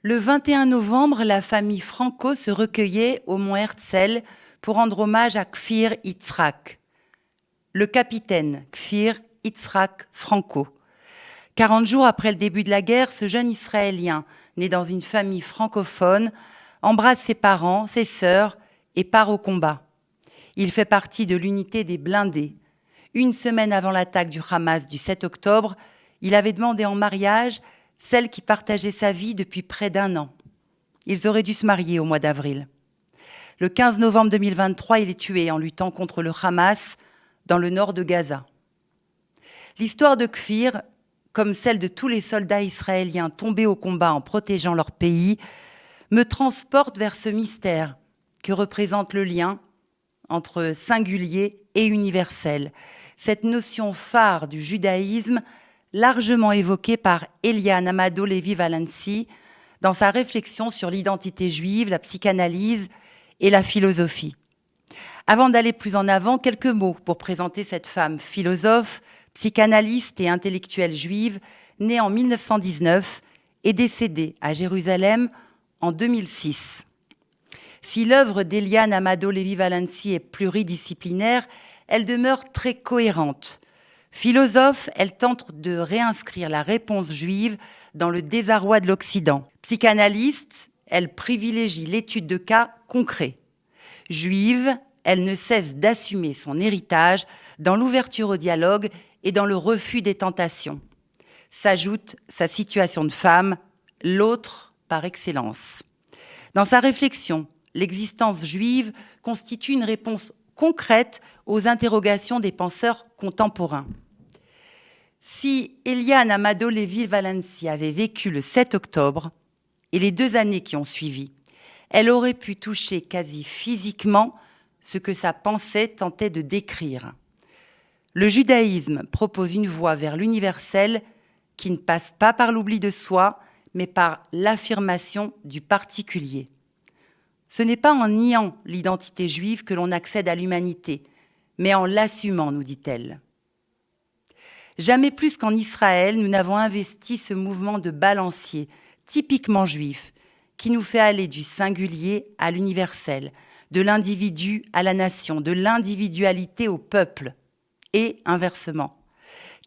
Le 21 novembre, la famille Franco se recueillait au mont Herzl pour rendre hommage à Kfir Yitzhak, le capitaine Kfir Yitzhak Franco. 40 jours après le début de la guerre, ce jeune Israélien, né dans une famille francophone, embrasse ses parents, ses sœurs et part au combat. Il fait partie de l'unité des blindés. Une semaine avant l'attaque du Hamas du 7 octobre, il avait demandé en mariage celle qui partageait sa vie depuis près d'1 an. Ils auraient dû se marier au mois d'avril. Le 15 novembre 2023, il est tué en luttant contre le Hamas dans le nord de Gaza. L'histoire de Kfir, comme celle de tous les soldats israéliens tombés au combat en protégeant leur pays, me transporte vers ce mystère que représente le lien entre singulier et universel, cette notion phare du judaïsme largement évoquée par Eliane Amado Lévy-Valency dans sa réflexion sur l'identité juive, la psychanalyse et la philosophie. Avant d'aller plus en avant, quelques mots pour présenter cette femme philosophe, psychanalyste et intellectuelle juive, née en 1919 et décédée à Jérusalem en 2006. Si l'œuvre d'Eliane Amado Lévy-Valency est pluridisciplinaire, elle demeure très cohérente. Philosophe, elle tente de réinscrire la réponse juive dans le désarroi de l'Occident. Psychanalyste, elle privilégie l'étude de cas concrets. Juive, elle ne cesse d'assumer son héritage dans l'ouverture au dialogue et dans le refus des tentations. S'ajoute sa situation de femme, l'autre par excellence. Dans sa réflexion, l'existence juive constitue une réponse concrète aux interrogations des penseurs contemporains. Si Eliane Amado Lévy-Valency avait vécu le 7 octobre et les 2 années qui ont suivi, elle aurait pu toucher quasi physiquement ce que sa pensée tentait de décrire. Le judaïsme propose une voie vers l'universel qui ne passe pas par l'oubli de soi, mais par l'affirmation du particulier. Ce n'est pas en niant l'identité juive que l'on accède à l'humanité, mais en l'assumant, nous dit-elle. Jamais plus qu'en Israël, nous n'avons investi ce mouvement de balancier, typiquement juif, qui nous fait aller du singulier à l'universel, de l'individu à la nation, de l'individualité au peuple, et inversement.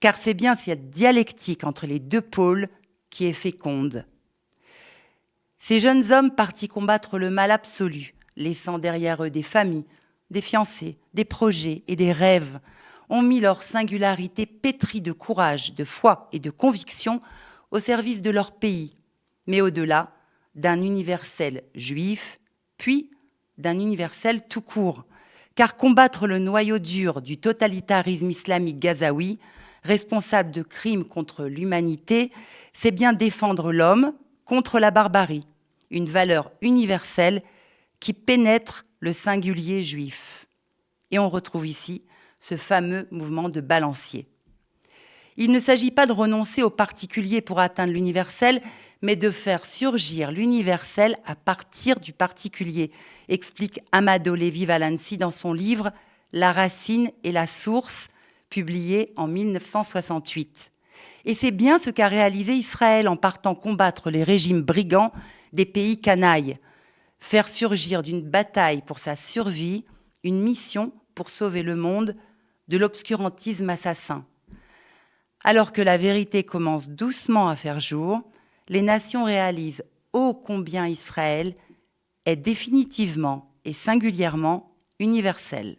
Car c'est bien cette dialectique entre les 2 pôles qui est féconde. Ces jeunes hommes partis combattre le mal absolu, laissant derrière eux des familles, des fiancés, des projets et des rêves, ont mis leur singularité pétrie de courage, de foi et de conviction au service de leur pays, mais au-delà d'un universel juif, puis d'un universel tout court. Car combattre le noyau dur du totalitarisme islamique gazaoui, responsable de crimes contre l'humanité, c'est bien défendre l'homme contre la barbarie, une valeur universelle qui pénètre le singulier juif. Et on retrouve ici ce fameux mouvement de balancier. Il ne s'agit pas de renoncer au particulier pour atteindre l'universel, mais de faire surgir l'universel à partir du particulier, explique Amado Lévy-Valency dans son livre « La racine et la source », publié en 1968. Et c'est bien ce qu'a réalisé Israël en partant combattre les régimes brigands des pays canailles. Faire surgir d'une bataille pour sa survie une mission pour sauver le monde de l'obscurantisme assassin. Alors que la vérité commence doucement à faire jour, les nations réalisent ô combien Israël est définitivement et singulièrement universel.